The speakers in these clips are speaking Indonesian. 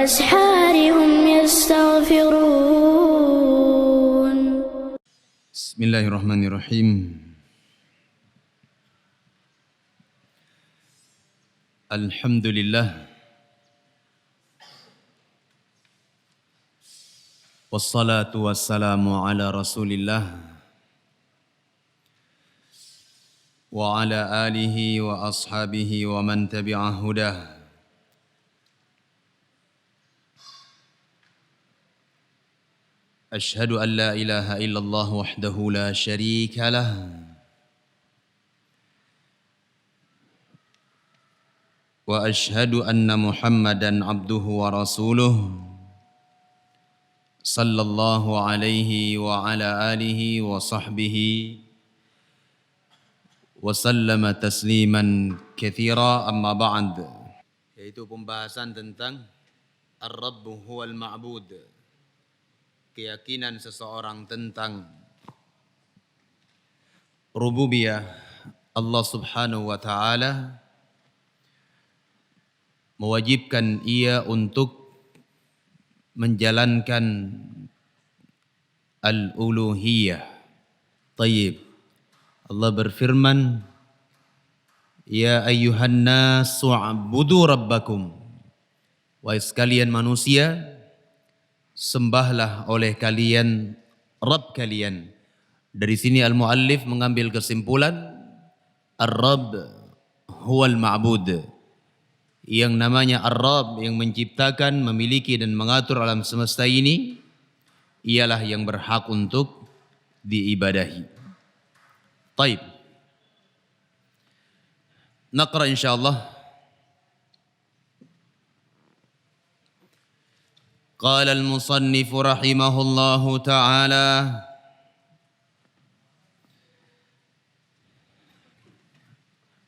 وبالأسحار هم يستغفرون. بسم الله الرحمن الرحيم. الحمد لله والصلاة والسلام على رسول الله وعلى آله وأصحابه ومن تبع هداه. أشهد أن لا إله إلا الله وحده لا شريك له وأشهد أن محمدًا عبده ورسوله صلى الله عليه وعلى آله وصحبه وسلم تسليما كثيرا. أما بعد, yaitu pembahasan tentang Ar-Rabb huwal Ma'bud, keyakinan seseorang tentang rububiyah Allah Subhanahu wa taala mewajibkan ia untuk menjalankan al-uluhiyah. Tayyib. Allah berfirman, ya ayyuhan nas wa'budu rabbakum. Wahai sekalian manusia, sembahlah oleh kalian Rabb kalian. Dari sini al-muallif mengambil kesimpulan Ar-Rabb huwal ma'bud. Yang namanya Ar-Rabb, yang menciptakan, memiliki dan mengatur alam semesta ini, ialah yang berhak untuk diibadahi. Taib. Naqra insyaallah. Qala al-musannif rahimahullahu ta'ala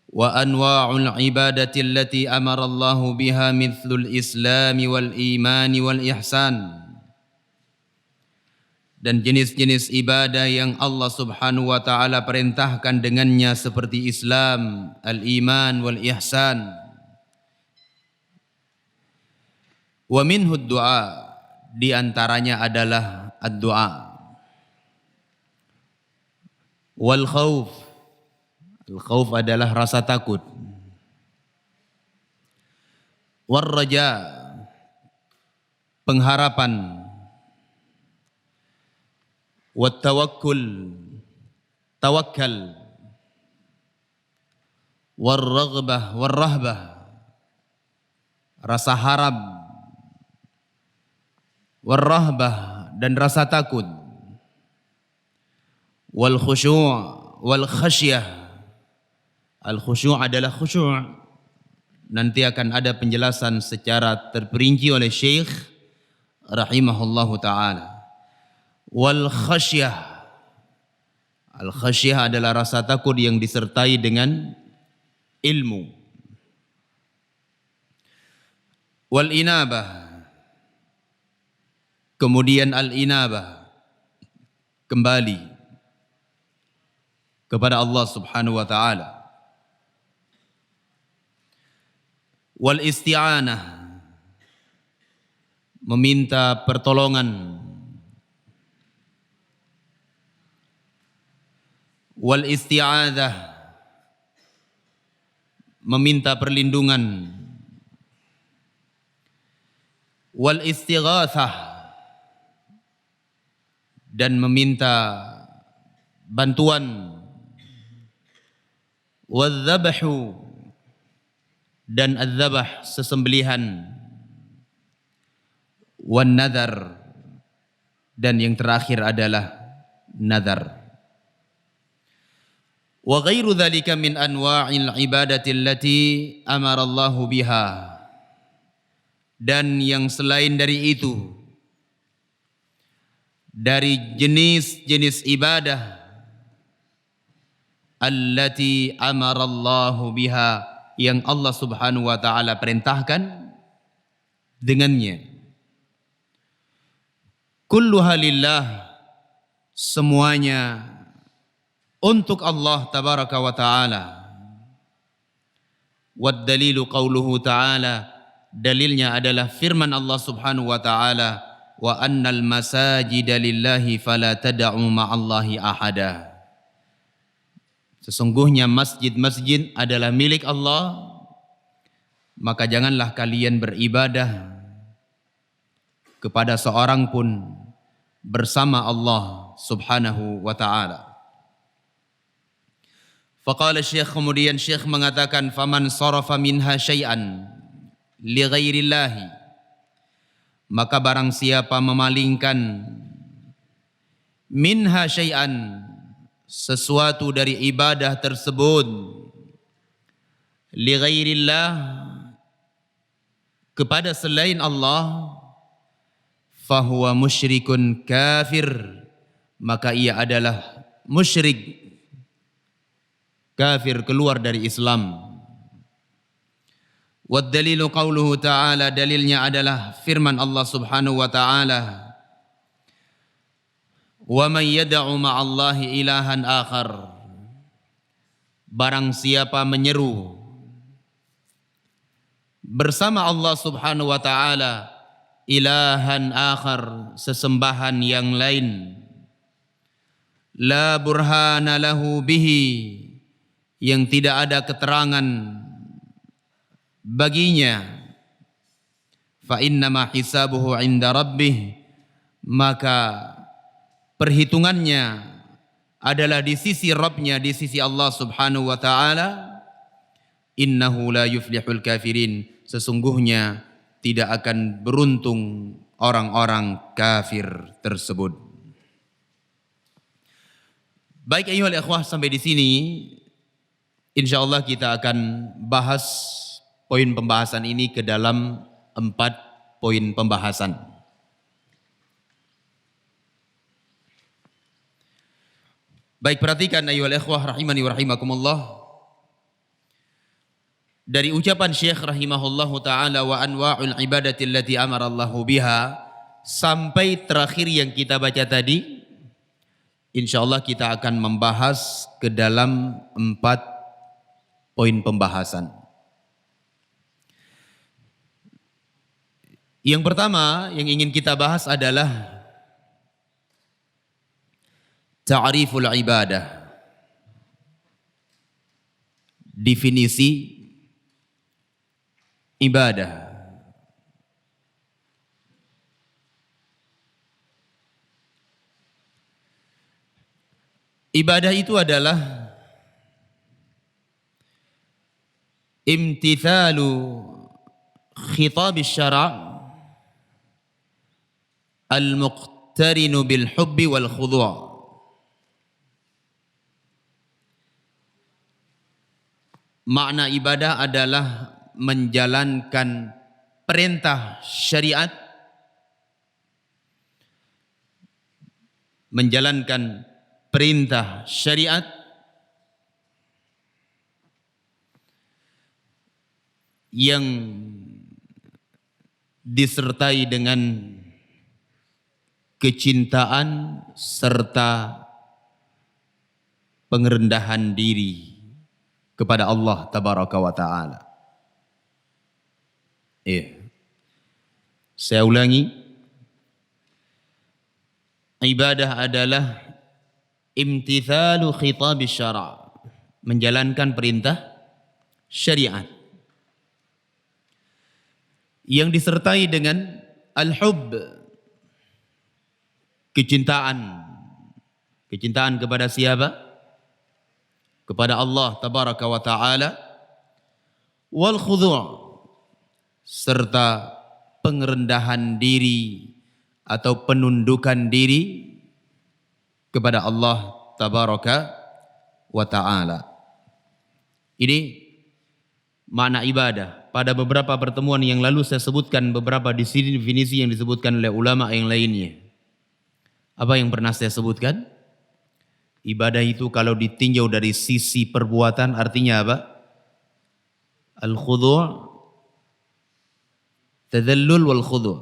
wa anwa'ul ibadati allati amara Allah biha mithlul islam wal iman wal ihsan. Dan jenis-jenis ibadah yang Allah Subhanahu wa taala perintahkan dengannya seperti Islam, al-iman wal ihsan. Wa minhu ad-du'a, di antaranya adalah ad-du'a. Wal khauf, al-khauf adalah rasa takut. War raja, pengharapan. Wat tawakkul, tawakkal. War raghbah, war rahbah, rasa harap. War rahbah, dan rasa takut. Wal khusyu' wal khasyah. Al khusyu' adalah khusyu'. Nanti akan ada penjelasan secara terperinci oleh Syekh rahimahullahu ta'ala. Wal khasyah. Al khasyah adalah rasa takut yang disertai dengan ilmu. Wal inabah. Kemudian al inabah, kembali kepada Allah Subhanahu wa taala. Wal isti'anah, meminta pertolongan. Wal isti'adzah, meminta perlindungan. Wal istighatsah, dan meminta bantuan. Wal dzabhu, dan adzabah, sesembelihan. Wan nadhar, dan yang terakhir adalah nadhar. Wa ghairu dzalika min anwa'il ibadati allati amara Allahu biha, dan yang selain dari itu dari jenis-jenis ibadah allati amara Allahu biha, yang Allah Subhanahu wa taala perintahkan dengannya. Kulluha lillah, semuanya untuk Allah tabaraka wa ta'ala. Wad dalilu qauluhu ta'ala, dalilnya adalah firman Allah Subhanahu wa taala, wa annal masajida lillahi fala tad'u ma'allahi ahada. Sesungguhnya masjid-masjid adalah milik Allah, maka janganlah kalian beribadah kepada seorang pun bersama Allah Subhanahu wa taala. Faqala Syekh, kemudian Syekh mengatakan, faman sarafa minha syai'an li ghairillahi, maka barang siapa memalingkan minha syai'an, sesuatu dari ibadah tersebut, li ghairillah, kepada selain Allah, fahuwa musyrikun kafir, maka ia adalah musyrik, kafir, keluar dari Islam. Wad dalilu qauluhu ta'ala, dalilnya adalah firman Allah Subhanahu wa ta'ala, wa man yad'u ma'allahi ilahan akhar, barang siapa menyeru bersama Allah Subhanahu wa ta'ala ilahan akhar, sesembahan yang lain, la burhana lahu bihi, yang tidak ada keterangan baginya, fa innama hisabuhu 'inda rabbih, maka perhitungannya adalah di sisi Rabbnya, di sisi Allah Subhanahu wa ta'ala. Innahu la yuflihul kafirin, sesungguhnya tidak akan beruntung orang-orang kafir tersebut. Baik ayyuhal ikhwah, sampai di sini insyaallah kita akan bahas poin pembahasan ini ke dalam 4 poin pembahasan. Baik, perhatikan ayyuhal ikhwah rahimani wa rahimakumullah. Dari ucapan Syekh rahimahullahu ta'ala, wa anwa'ul ibadati allati amarallahu biha, sampai terakhir yang kita baca tadi, insyaallah kita akan membahas ke dalam 4 poin pembahasan. Yang pertama yang ingin kita bahas adalah ta'riful ibadah, definisi ibadah. Ibadah itu adalah imtithalu khitab syara' al-muqtarinu bil hubbi wal khudu'. Makna ibadah adalah menjalankan perintah syariat, menjalankan perintah syariat yang disertai dengan kecintaan serta pengerendahan diri kepada Allah tabaraka wa ta'ala. Saya ulangi, ibadah adalah imtithalu khitab syara', menjalankan perintah syariat yang disertai dengan al-hubb, kecintaan. Kecintaan kepada siapa? Kepada Allah tabaraka wa ta'ala. Wal khudu', serta pengerendahan diri atau penundukan diri kepada Allah tabaraka wa ta'ala. Ini makna ibadah. Pada beberapa pertemuan yang lalu saya sebutkan beberapa definisi yang disebutkan oleh ulama yang lainnya. Apa yang pernah saya sebutkan? Ibadah itu kalau ditinjau dari sisi perbuatan artinya apa? Al-khudu', tadallul wal khudu',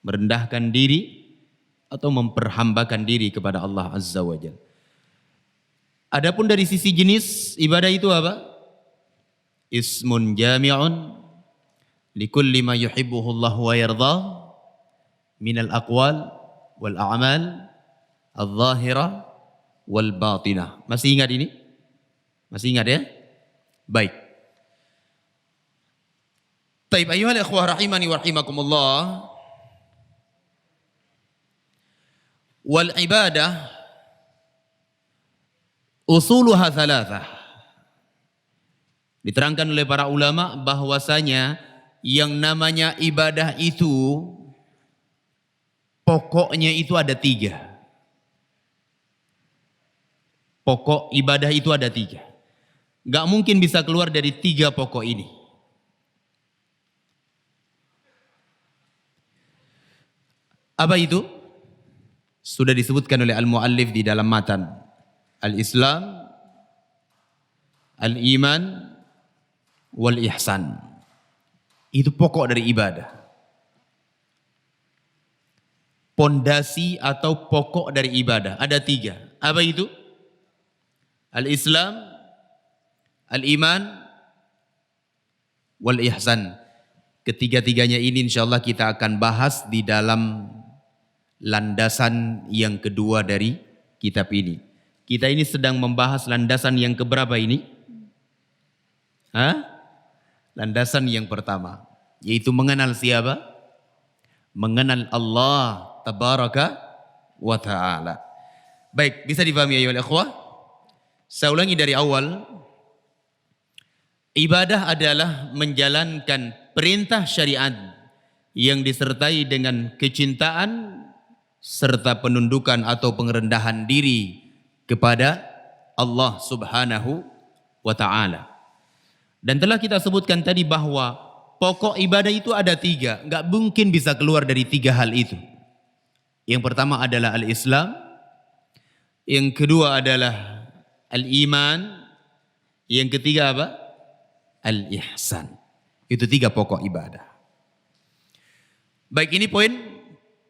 merendahkan diri atau memperhambakan diri kepada Allah Azza wa Jalla. Adapun dari sisi jenis ibadah itu apa? Ismun jami'un likulli ma yuhibbuhu Allah wa yardah minal aqwal wal a'mal al-zahirah wal batinah. Masih ingat ini? Masih ingat ya? Baik. Taib ayyuhal ikhwah rahimani wa rahimakumullah. Wal ibadah usuluha thalathah. Diterangkan oleh para ulama bahwasanya yang namanya ibadah itu pokoknya itu ada 3. Pokok ibadah itu ada 3. Gak mungkin bisa keluar dari 3 pokok ini. Apa itu? Sudah disebutkan oleh al-muallif di dalam matan. Al-Islam, al-iman, wal-ihsan. Itu pokok dari ibadah. Pondasi atau pokok dari ibadah. Ada 3. Apa itu? Al-Islam, al-iman, wal-ihsan. Ketiga-tiganya ini insyaallah kita akan bahas di dalam landasan yang kedua dari kitab ini. Kita ini sedang membahas landasan yang keberapa ini? Landasan yang pertama, yaitu mengenal siapa? Mengenal Allah tabaraka wa ta'ala. Baik, bisa dipahami ya ikhwah? Saya ulangi dari awal. Ibadah adalah menjalankan perintah syariat yang disertai dengan kecintaan serta penundukan atau pengerendahan diri kepada Allah Subhanahu wa ta'ala. Dan telah kita sebutkan tadi bahwa pokok ibadah itu ada 3. Enggak mungkin bisa keluar dari 3 hal itu. Yang pertama adalah al-Islam. Yang kedua adalah al-iman. Yang ketiga apa? Al-ihsan. Itu 3 pokok ibadah. Baik, ini poin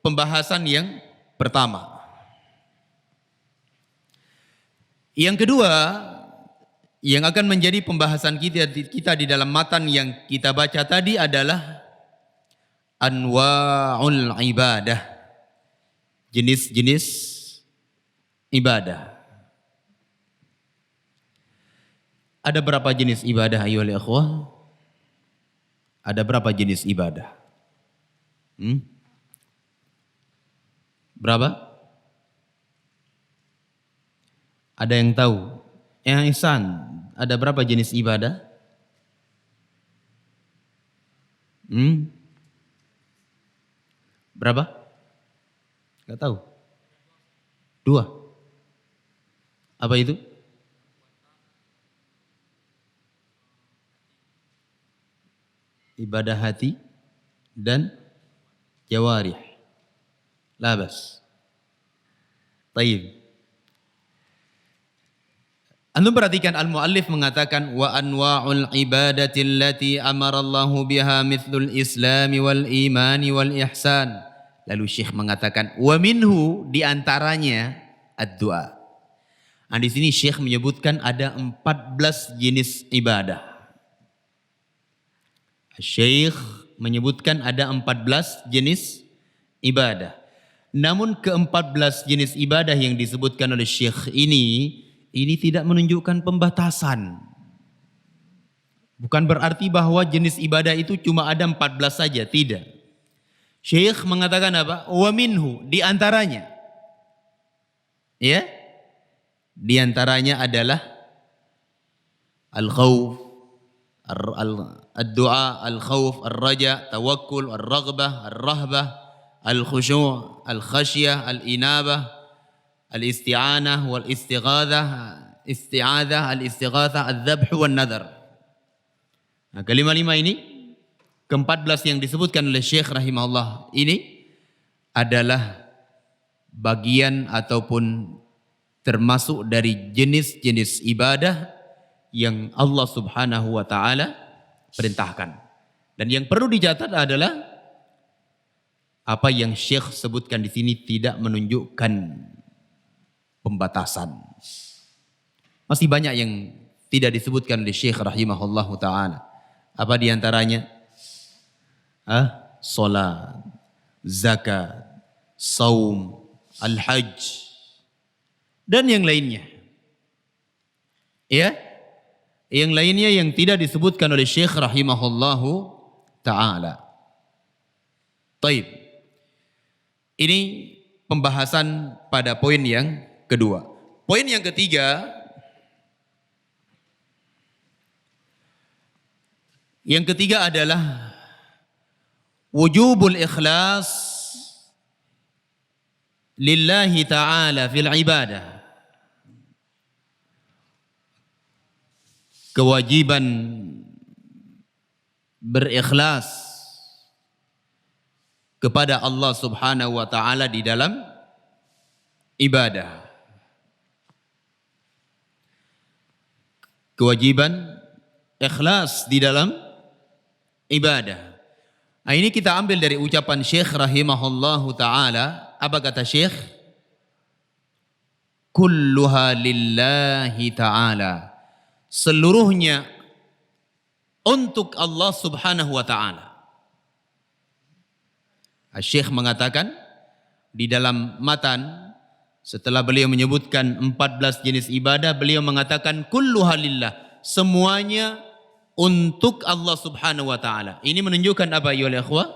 pembahasan yang pertama. Yang kedua, yang akan menjadi pembahasan kita di dalam matan yang kita baca tadi adalah anwa'ul ibadah. Jenis-jenis ibadah. Ada berapa jenis ibadah ayyuhal ikhwah? Ada berapa jenis ibadah? Berapa? Ada yang tahu? Yang ihsan, ada berapa jenis ibadah? Berapa? Gak tahu. 2. Apa itu? Ibadah hati dan jawarih. Labas. Taib. Antum perhatikan al-muallif mengatakan wa anwa'ul ibadati allati amara Allahu biha mithlul islami wal imani wal ihsan. Lalu Syekh mengatakan wa minhu, di antaranya ad-du'a. Nah, di sini Syekh menyebutkan ada 14 jenis ibadah. Syekh menyebutkan ada 14 jenis ibadah. Namun ke-14 jenis ibadah yang disebutkan oleh Syekh ini tidak menunjukkan pembatasan. Bukan berarti bahwa jenis ibadah itu cuma ada 14 saja, tidak. Syekh mengatakan apa? Wa minhu, di antaranya. Ya? Di antaranya adalah al-khawf, al-du'a, al-khawf, al-raja, tawakkul, al-raghbah, al-rahbah, al-khusyu', al-khasyah, al-inabah, al-isti'anah wal-istighathah, al-istighathah, al-dhabh wal-nadhar. Nah, kelima-lima ini, ke-14 yang disebutkan oleh Syekh rahimahullah ini adalah bagian ataupun termasuk dari jenis-jenis ibadah yang Allah Subhanahu wa ta'ala perintahkan. Dan yang perlu dicatat adalah apa yang Syekh sebutkan di sini tidak menunjukkan pembatasan. Masih banyak yang tidak disebutkan oleh Syekh rahimahullahu ta'ala. Apa diantaranya? Salat, zakat, saum, al-hajj, dan yang lainnya. Ya, yang lainnya yang tidak disebutkan oleh Syekh rahimahullahu ta'ala. Taib. Ini pembahasan pada poin yang kedua. Poin yang ketiga, adalah wujubul ikhlas lillahi ta'ala fil ibadah. Kewajiban berikhlas kepada Allah Subhanahu wa ta'ala di dalam ibadah. Kewajiban ikhlas di dalam ibadah. Nah, ini kita ambil dari ucapan Syekh rahimahullahu ta'ala. Apa kata Syekh? Kulluha lillahi ta'ala. Seluruhnya untuk Allah Subhanahu wa ta'ala. Syekh mengatakan di dalam matan, setelah beliau menyebutkan 14 jenis ibadah, beliau mengatakan kulluha lillah, semuanya untuk Allah Subhanahu wa ta'ala. Ini menunjukkan apa ya ikhwah?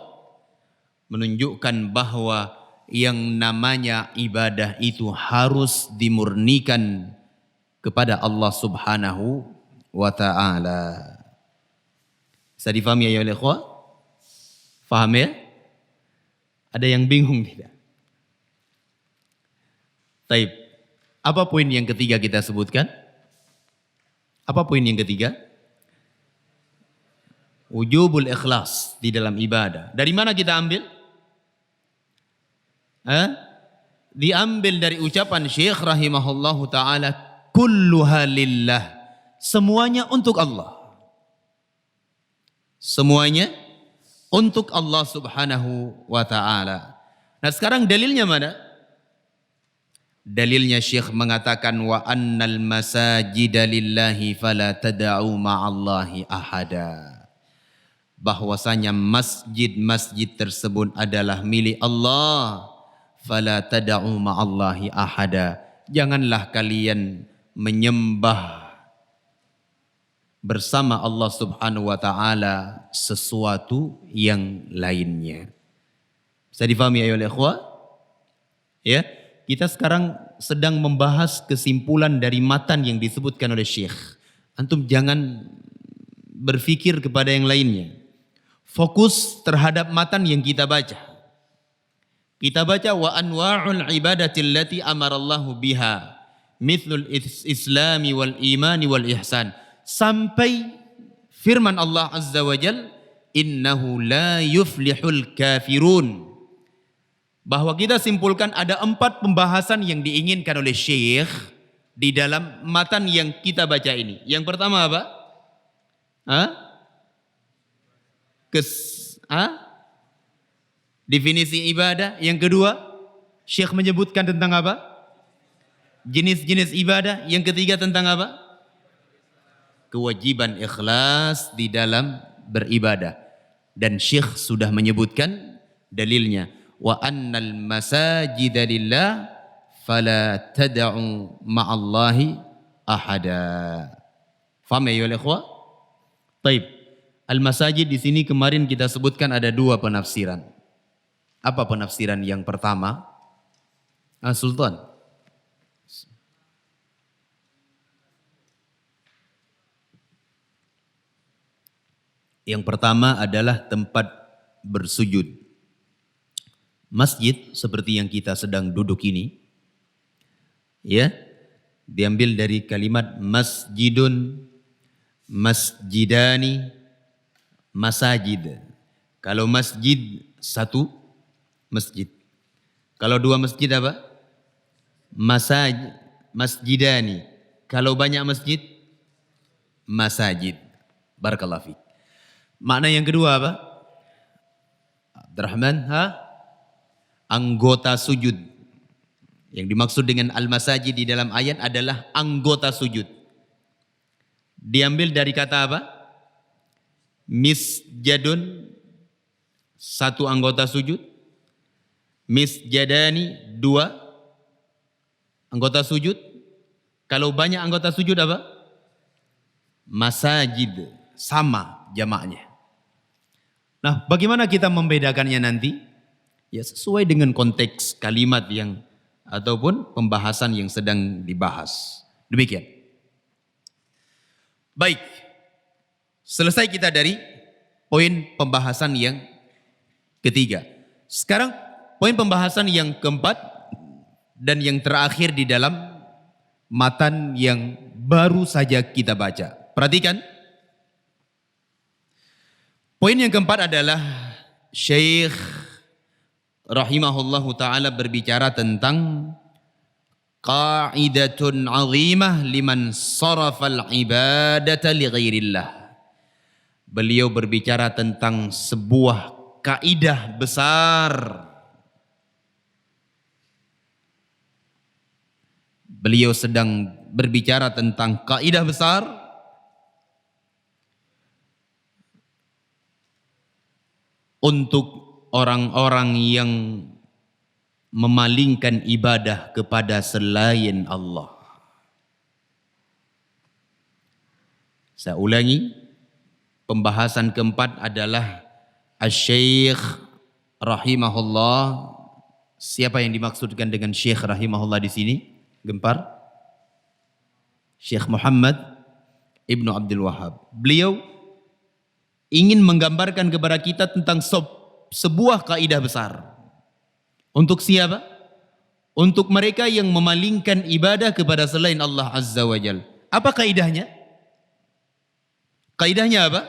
Menunjukkan bahwa yang namanya ibadah itu harus dimurnikan kepada Allah Subhanahu wa ta'ala. Bisa difahami ya ikhwah? Faham ya? Ada yang bingung tidak? Taib. Apa poin yang ketiga kita sebutkan? Apa poin yang ketiga? Wujubul ikhlas di dalam ibadah. Dari mana kita ambil? Diambil dari ucapan Syekh rahimahullahu ta'ala, kulluha lillah. Semuanya untuk Allah. Semuanya untuk Allah Subhanahu wa ta'ala. Nah, sekarang dalilnya mana? Dalilnya Syekh mengatakan wa annal masajida lillahi fala tad'u ma'allahi ahada. Bahwasanya masjid-masjid tersebut adalah milik Allah. Fala tad'u ma'allahi ahada. Janganlah kalian menyembah bersama Allah Subhanahu wa ta'ala sesuatu yang lainnya. Bisa difahami ya ikhwah? Ya, kita sekarang sedang membahas kesimpulan dari matan yang disebutkan oleh Syekh. Antum jangan berpikir kepada yang lainnya. Fokus terhadap matan yang kita baca. Kita baca wa anwa'ul ibadati allati amarallahu biha mithlul islami wal imani wal ihsan, sampai firman Allah Azza wa Jal, innahu la yuflihul kafirun. Bahwa kita simpulkan ada 4 pembahasan yang diinginkan oleh Syekh di dalam matan yang kita baca ini. Yang pertama apa? Definisi ibadah. Yang kedua, Syekh menyebutkan tentang apa? Jenis-jenis ibadah. Yang ketiga tentang apa? Kewajiban ikhlas di dalam beribadah. Dan Syekh sudah menyebutkan dalilnya. Wa annal masajida lillah fala tad'u ma'allahi ahada. Faham ya ikhwah? Taib. Al-masajid di sini kemarin kita sebutkan ada 2 penafsiran. Apa penafsiran yang pertama? Sultan. Yang pertama adalah tempat bersujud. Masjid seperti yang kita sedang duduk ini, ya, diambil dari kalimat masjidun, masjidani, masajid. Kalau masjid 1 masjid. Kalau 2 masjid apa? Masjidani. Kalau banyak masjid, masajid. Barakallahu fiik. Makna yang kedua apa? Abdurrahman, anggota sujud. Yang dimaksud dengan al-masajid di dalam ayat adalah anggota sujud. Diambil dari kata apa? Misjadun 1 anggota sujud. Misjadani 2 anggota sujud. Kalau banyak anggota sujud apa? Masajid, sama jamaknya. Nah, bagaimana kita membedakannya nanti? Ya sesuai dengan konteks kalimat yang ataupun pembahasan yang sedang dibahas. Demikian. Baik. Selesai kita dari poin pembahasan yang ketiga. Sekarang poin pembahasan yang keempat dan yang terakhir di dalam matan yang baru saja kita baca. Perhatikan. Poin yang keempat adalah Syekh rahimahullahu ta'ala berbicara tentang qa'idatun 'azimah liman sarafal ibadata li ghairillah. Beliau berbicara tentang sebuah kaidah besar. Beliau sedang berbicara tentang kaidah besar untuk orang-orang yang memalingkan ibadah kepada selain Allah. Saya ulangi, pembahasan keempat adalah Asy-Syaikh rahimahullah. Siapa yang dimaksudkan dengan Syekh rahimahullah di sini? Gempar? Syekh Muhammad Ibnu Abdul Wahhab. Beliau ingin menggambarkan kepada kita tentang sebuah kaidah besar. Untuk siapa? Untuk mereka yang memalingkan ibadah kepada selain Allah Azza wa Jalla. Apa kaidahnya? Kaidahnya apa?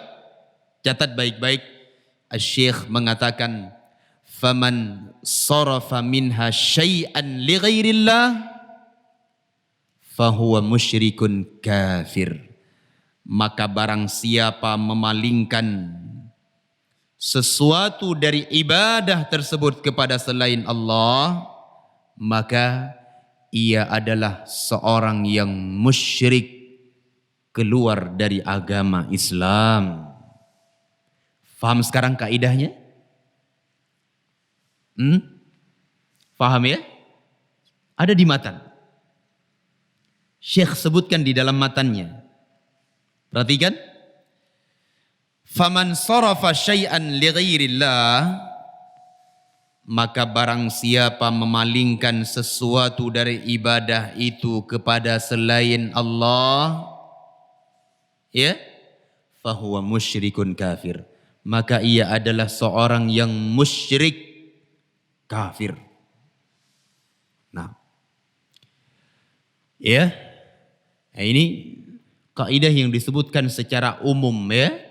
Catat baik-baik. Asy-Syaikh mengatakan, "Faman sarafa minha syai'an li ghairillah fahuwa musyrikun kafir." Maka barang siapa memalingkan sesuatu dari ibadah tersebut kepada selain Allah, maka ia adalah seorang yang musyrik, keluar dari agama Islam. Faham sekarang kaidahnya? Faham ya? Ada di matan. Syekh sebutkan di dalam matannya. Perhatikan. Faman sarafa syai'an li ghairillah, maka barang siapa memalingkan sesuatu dari ibadah itu kepada selain Allah, ya, fahuwa musyrikun kafir, maka ia adalah seorang yang musyrik kafir. Nah, ya, ini kaidah yang disebutkan secara umum, ya.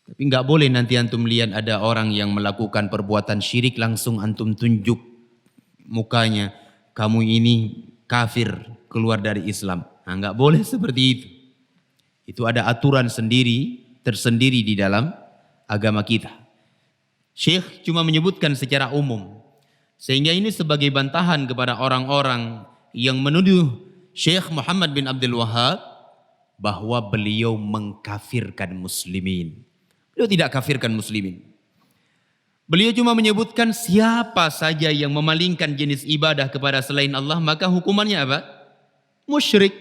Tapi enggak boleh nanti antum lihat ada orang yang melakukan perbuatan syirik langsung antum tunjuk mukanya, kamu ini kafir, keluar dari Islam. Nah, enggak boleh seperti itu. Itu ada aturan tersendiri di dalam agama kita. Syekh cuma menyebutkan secara umum. Sehingga ini sebagai bantahan kepada orang-orang yang menuduh Syekh Muhammad bin Abdul Wahhab bahwa beliau mengkafirkan muslimin. Beliau tidak kafirkan muslimin. Beliau cuma menyebutkan siapa saja yang memalingkan jenis ibadah kepada selain Allah, maka hukumannya apa? Musyrik.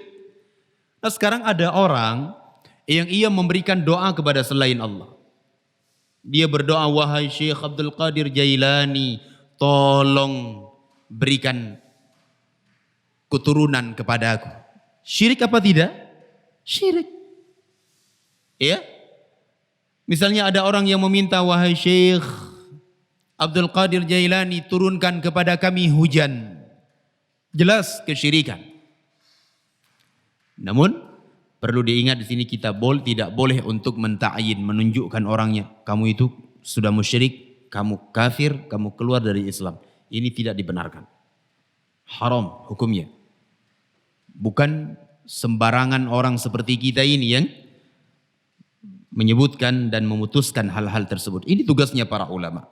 Nah, sekarang ada orang yang ia memberikan doa kepada selain Allah. Dia berdoa, wahai Syekh Abdul Qadir Jailani, tolong berikan keturunan kepada aku. Syirik apa tidak? Syirik. Ya. Misalnya ada orang yang meminta, wahai Syekh Abdul Qadir Jailani, turunkan kepada kami hujan. Jelas kesyirikan. Namun perlu diingat di sini kita tidak boleh untuk menta'yin, menunjukkan orangnya. Kamu itu sudah musyrik, kamu kafir, kamu keluar dari Islam. Ini tidak dibenarkan. Haram hukumnya. Bukan sembarangan orang seperti kita ini yang menyebutkan dan memutuskan hal-hal tersebut. Ini tugasnya para ulama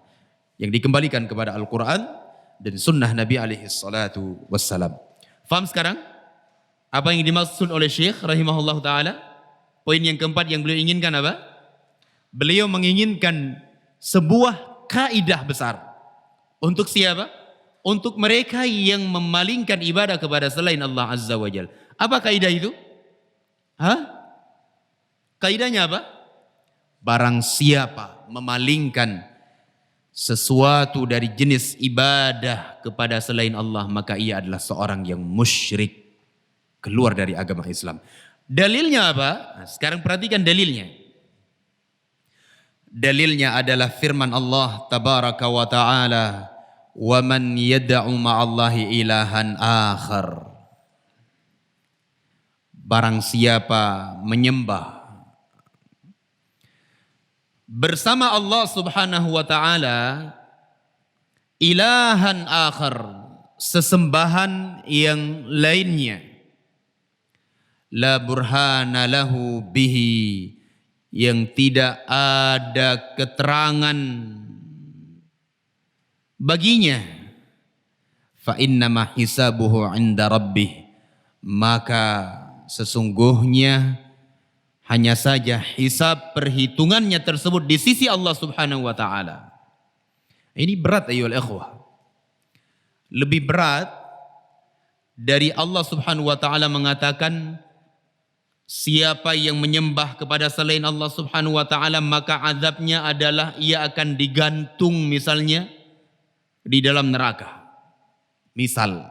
yang dikembalikan kepada Al-Quran dan sunnah Nabi alaihi salatu wassalam. Faham sekarang apa yang dimaksud oleh Syekh rahimahullah ta'ala? Poin yang keempat yang beliau inginkan apa? Beliau menginginkan sebuah kaidah besar. Untuk siapa? Untuk mereka yang memalingkan ibadah kepada selain Allah Azza wa Jal. Apa kaidah itu? Kaidahnya apa? Barang siapa memalingkan sesuatu dari jenis ibadah kepada selain Allah, maka ia adalah seorang yang musyrik, keluar dari agama Islam. Dalilnya apa? Nah, sekarang perhatikan dalilnya. Dalilnya adalah firman Allah tabaraka wa ta'ala, "Wa man yad'u ma'allahi ilahan akhar." Barang siapa menyembah bersama Allah Subhanahu wa ta'ala ilahan akhar, sesembahan yang lainnya, la burhana lahu bihi, yang tidak ada keterangan baginya, fa innama hisabuhu 'inda rabbih, maka sesungguhnya hanya saja hisab perhitungannya tersebut di sisi Allah Subhanahu wa ta'ala. Ini berat ayyuhal ikhwah. Lebih berat dari Allah Subhanahu wa ta'ala mengatakan siapa yang menyembah kepada selain Allah Subhanahu wa ta'ala maka azabnya adalah ia akan digantung misalnya di dalam neraka. Misal.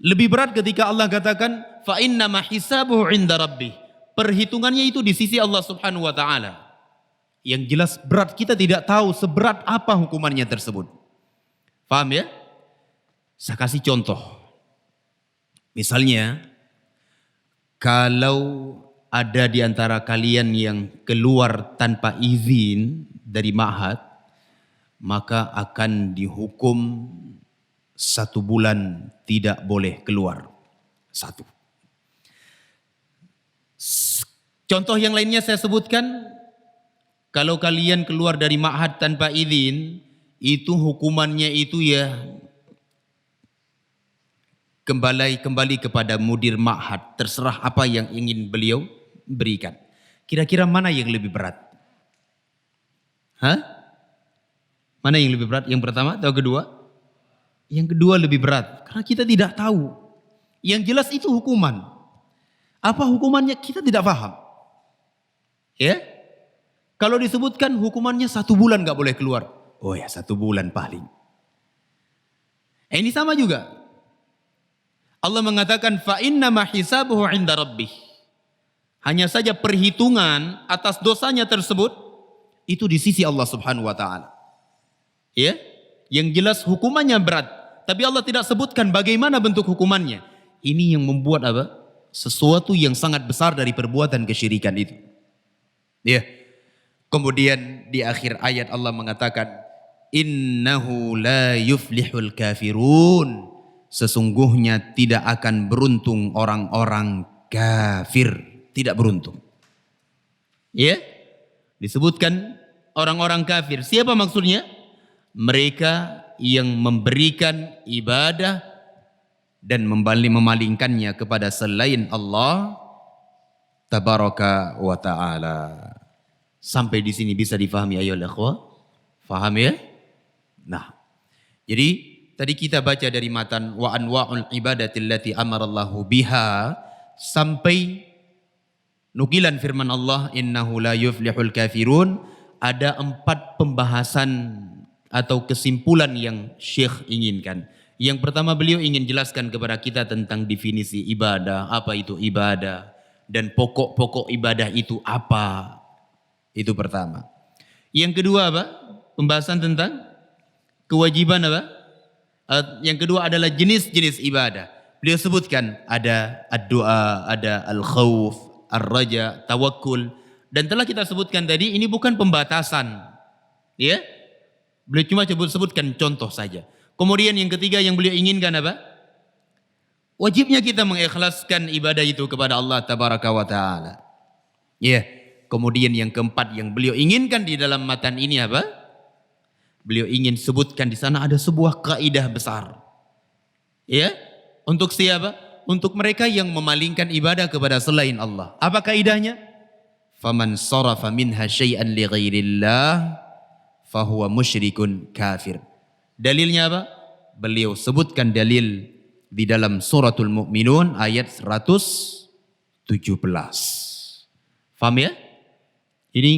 Lebih berat ketika Allah katakan fa innama hisabuhu 'inda rabbih. Perhitungannya itu di sisi Allah Subhanahu wa ta'ala. Yang jelas berat, kita tidak tahu seberat apa hukumannya tersebut. Paham ya? Saya kasih contoh. Misalnya, kalau ada di antara kalian yang keluar tanpa izin dari ma'had, maka akan dihukum 1 bulan tidak boleh keluar. 1. Contoh yang lainnya saya sebutkan, kalau kalian keluar dari ma'had tanpa izin, itu hukumannya itu ya kembali kepada mudir ma'had, terserah apa yang ingin beliau berikan. Kira-kira mana yang lebih berat? Mana yang lebih berat? Yang pertama atau kedua? Yang kedua lebih berat, karena kita tidak tahu. Yang jelas itu hukuman. Apa hukumannya kita tidak paham. Ya, kalau disebutkan hukumannya 1 bulan gak boleh keluar. Oh ya 1 bulan paling. Ini sama juga. Allah mengatakan fa innama hisabuhu 'inda rabbih. Hanya saja perhitungan atas dosanya tersebut itu di sisi Allah Subhanahu wa ta'ala. Ya, yang jelas hukumannya berat, tapi Allah tidak sebutkan bagaimana bentuk hukumannya. Ini yang membuat apa? Sesuatu yang sangat besar dari perbuatan kesyirikan itu. Ya. Kemudian di akhir ayat Allah mengatakan innahu la yuflihul kafirun. Sesungguhnya tidak akan beruntung orang-orang kafir, tidak beruntung. Ya. Disebutkan orang-orang kafir. Siapa maksudnya? Mereka yang memberikan ibadah dan memalingkannya kepada selain Allah tabaraka wa ta'ala. Sampai di sini bisa difahami ayolah ikhwah? Faham ya? Nah, jadi tadi kita baca dari matan wa anwa'ul ibadatil lati amarallahu biha sampai nukilan firman Allah innahu la yuflihul kafirun. Ada 4 pembahasan atau kesimpulan yang Syekh inginkan. Yang pertama beliau ingin jelaskan kepada kita tentang definisi ibadah, apa itu ibadah dan pokok-pokok ibadah itu apa. Itu pertama. Yang kedua apa? Pembahasan tentang kewajiban apa? Yang kedua adalah jenis-jenis ibadah. Beliau sebutkan ada ad-du'a, ada al-khawf, ar-raja, tawakkul. Dan telah kita sebutkan tadi ini bukan pembatasan. Ya? Beliau cuma sebutkan contoh saja. Kemudian yang ketiga yang beliau inginkan apa? Wajibnya kita mengikhlaskan ibadah itu kepada Allah tabaraka wa ta'ala. Ya. Kemudian yang keempat yang beliau inginkan di dalam matan ini apa? Beliau ingin sebutkan di sana ada sebuah kaidah besar. Ya? Untuk siapa? Untuk mereka yang memalingkan ibadah kepada selain Allah. Apa kaidahnya? Faman sarafa minha syai'an li ghairillah fahuwa musyrikun kafir. Dalilnya apa? Beliau sebutkan dalil di dalam suratul Mu'minun ayat 117. Faham ya? Ini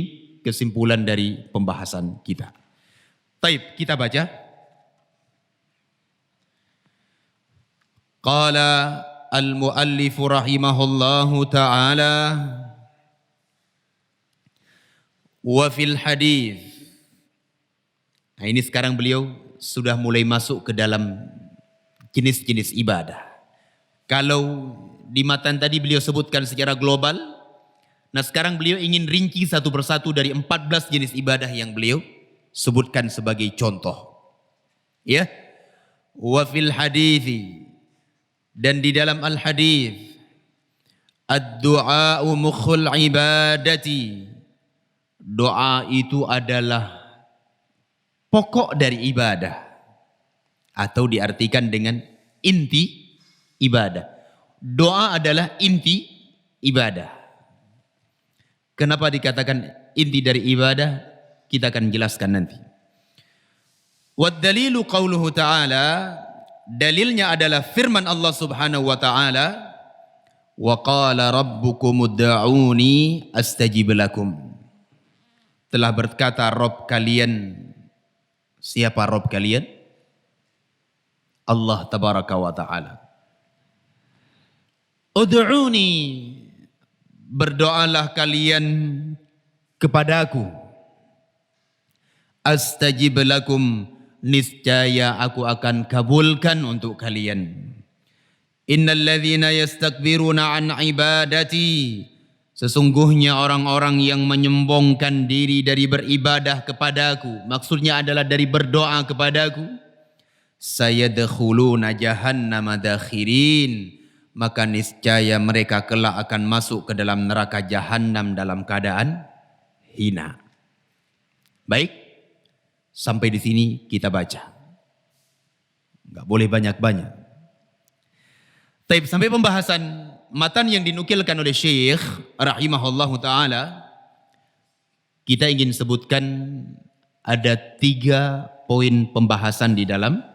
kesimpulan dari pembahasan kita. Taib, kita baca. Qala al-muallif rahimahullahu ta'ala wa fil hadis. Nah, ini sekarang beliau sudah mulai masuk ke dalam jenis-jenis ibadah. Kalau di matan tadi beliau sebutkan secara global, nah sekarang beliau ingin rinci satu persatu dari 14 jenis ibadah yang beliau sebutkan sebagai contoh. Ya. Wa fil hadithi, dan di dalam al-hadith, ad-du'a'u mukhul ibadati. Doa itu adalah pokok dari ibadah, atau diartikan dengan inti ibadah. Doa adalah inti ibadah. Kenapa dikatakan inti dari ibadah? Kita akan jelaskan nanti. Wad dalilu qauluhu ta'ala, dalilnya adalah firman Allah Subhanahu wa taala, wa qala rabbukum ud'uni astajib lakum. Telah berkata Rabb kalian. Siapa Rabb kalian? Allah tabaraka wa taala. Ud'uni, berdoalah kalian kepadaku. Astajib lakum, niscaya aku akan kabulkan untuk kalian. Innal ladzina yastakbiruna an ibadati, sesungguhnya orang-orang yang menyombongkan diri dari beribadah kepadaku, maksudnya adalah dari berdoa kepadaku, sayadkhuluna jahannama dakhirin, maka niscaya mereka kelak akan masuk ke dalam neraka jahanam dalam keadaan hina. Baik, sampai di sini kita baca. Enggak boleh banyak-banyak. Taib, sampai pembahasan matan yang dinukilkan oleh Syekh rahimahullahu ta'ala, kita ingin sebutkan ada 3 poin pembahasan di dalam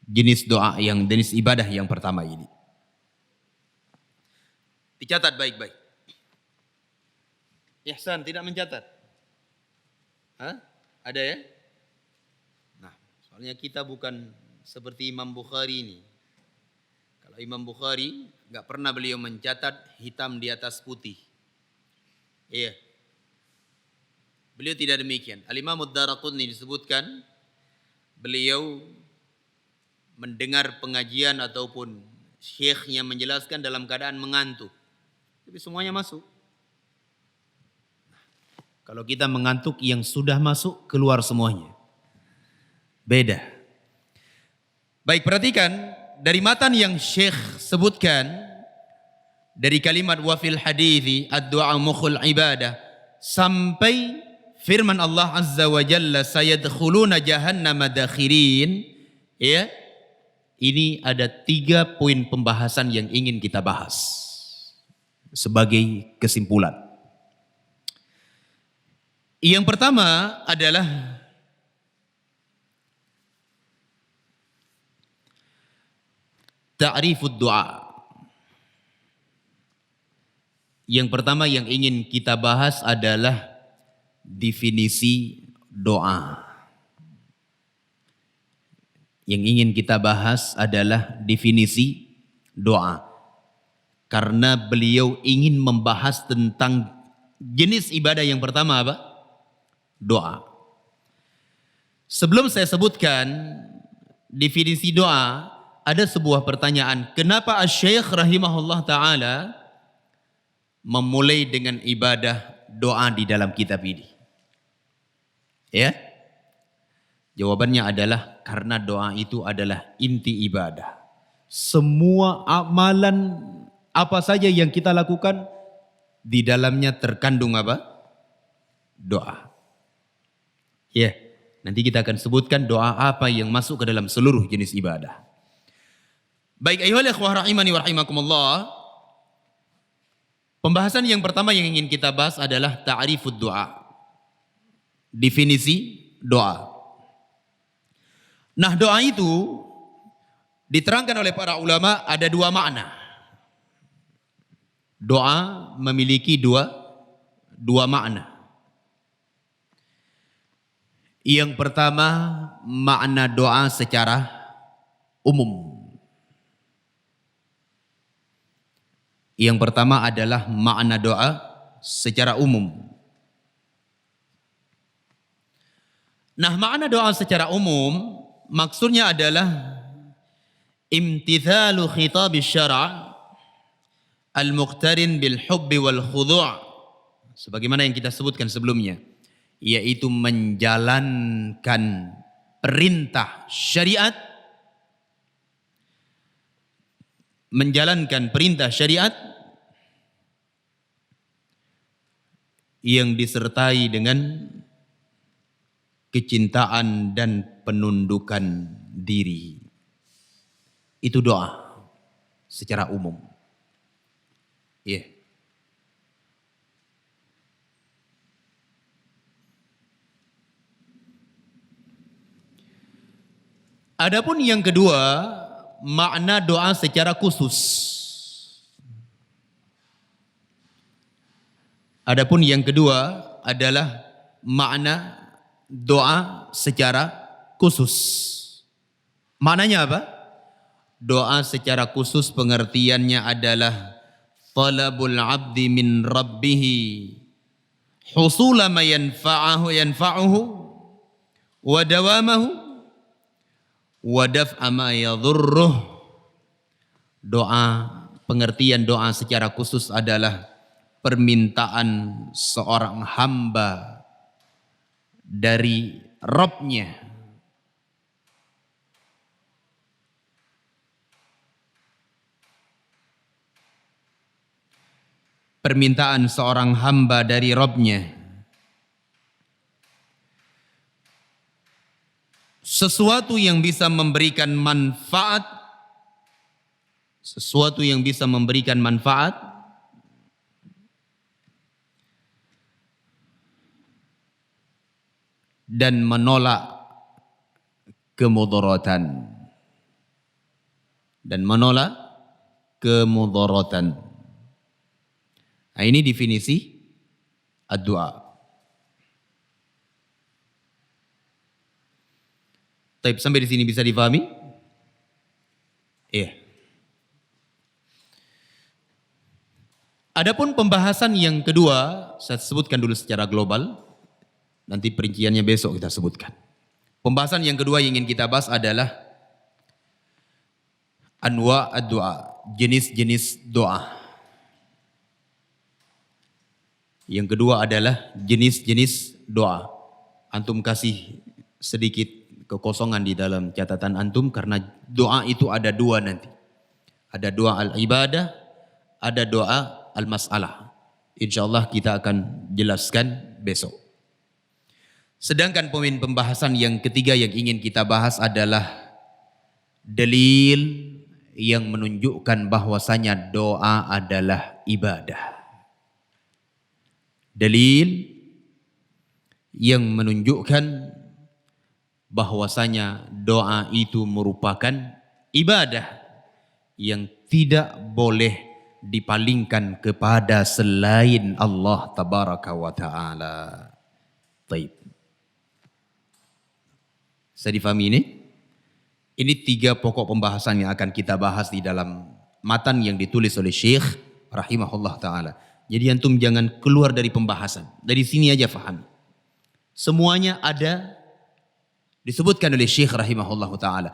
jenis doa yang jenis ibadah yang pertama ini. Dicatat baik-baik. Ihsan tidak mencatat? Hah? Ada ya? Nah, soalnya kita bukan seperti Imam Bukhari ini. Kalau Imam Bukhari enggak pernah beliau mencatat hitam di atas putih. Iya. Beliau tidak demikian. Al-Imam Ad-Daraqutni disebutkan beliau mendengar pengajian ataupun syekhnya menjelaskan dalam keadaan mengantuk. Tapi semuanya masuk. Kalau kita mengantuk, yang sudah masuk keluar semuanya. Beda. Baik, perhatikan dari matan yang Syekh sebutkan, dari kalimat wa fil hadithi ad-du'a mukhul ibadah sampai firman Allah Azza wa Jalla sayadkhuluna jahannama dakhirin, ya. Ini ada 3 poin pembahasan yang ingin kita bahas sebagai kesimpulan. Yang pertama adalah ta'rifud doa. Yang pertama yang ingin kita bahas adalah definisi doa. Yang ingin kita bahas adalah definisi doa. Karena beliau ingin membahas tentang jenis ibadah yang pertama apa? Doa. Sebelum saya sebutkan definisi doa, ada sebuah pertanyaan. Kenapa Asy-Syaikh rahimahullah ta'ala memulai dengan ibadah doa di dalam kitab ini? Ya? Jawabannya adalah karena doa itu adalah inti ibadah. Semua amalan apa saja yang kita lakukan, di dalamnya terkandung apa? Doa. Ya, nanti kita akan sebutkan doa apa yang masuk ke dalam seluruh jenis ibadah. Baik, ayyuhal ikhwah rahimani wa rahimakumullah. Pembahasan yang pertama yang ingin kita bahas adalah ta'rifud doa. definisi doa. Nah, doa itu diterangkan oleh para ulama ada dua makna. Doa memiliki dua makna. Yang pertama, makna doa secara umum. Yang pertama adalah makna doa secara umum. Nah, makna doa secara umum maksudnya adalah imtithalu khitab syara' al-muqtarin bil hubbi wal khudu', sebagaimana yang kita sebutkan sebelumnya, yaitu menjalankan perintah syariat, yang disertai dengan kecintaan dan penundukan diri. Itu doa secara umum. Yeah. Adapun yang kedua, makna doa secara khusus. Adapun yang kedua adalah makna doa secara khusus. Maknanya apa? Doa secara khusus pengertiannya adalah talabul abdi min rabbih husula ma yanfa'uhu wa dawamahu wa daf'a ma yadhurruh. Doa, pengertian doa secara khusus adalah permintaan seorang hamba dari Rabb-nya, permintaan seorang hamba dari Rabb-nya, sesuatu yang bisa memberikan manfaat, dan menolak kemudaratan. Nah, ini definisi ad-doa. Taib, sampai di sini bisa difahami? Iya. Adapun pembahasan yang kedua, saya sebutkan dulu secara global. Nanti perinciannya besok kita sebutkan. Pembahasan yang kedua yang ingin kita bahas adalah anwa' ad-doa, jenis-jenis doa. Yang kedua adalah jenis-jenis doa. Antum kasih sedikit kekosongan di dalam catatan antum karena doa itu ada dua nanti. Ada doa al-ibadah, ada doa al-mas'alah. InsyaAllah kita akan jelaskan besok. Sedangkan poin pembahasan yang ketiga yang ingin kita bahas adalah dalil yang menunjukkan bahwasanya doa adalah ibadah. Dalil yang menunjukkan bahwasanya doa itu merupakan ibadah yang tidak boleh dipalingkan kepada selain Allah tabaraka wa ta'ala. Baik. Bisa difahami ini? Ini 3 pokok pembahasan yang akan kita bahas di dalam matan yang ditulis oleh Syekh rahimahullah ta'ala. Jadi antum jangan keluar dari pembahasan. Dari sini aja faham. Semuanya ada disebutkan oleh Syekh rahimahullah ta'ala.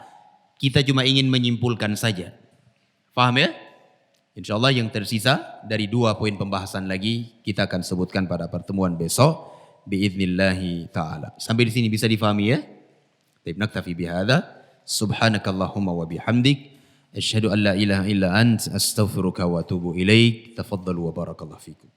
Kita cuma ingin menyimpulkan saja. Faham ya? InsyaAllah yang tersisa dari 2 poin pembahasan lagi kita akan sebutkan pada pertemuan besok. Biidznillahi ta'ala. Sampai di sini bisa difahami ya? Baik, naktafi bihadza. Subhanakallahumma wa bihamdik. Asyhadu an la ilaha illa ant astaghfiruka wa atubu ilaik. Tafaddalu wa barakallahu fikum.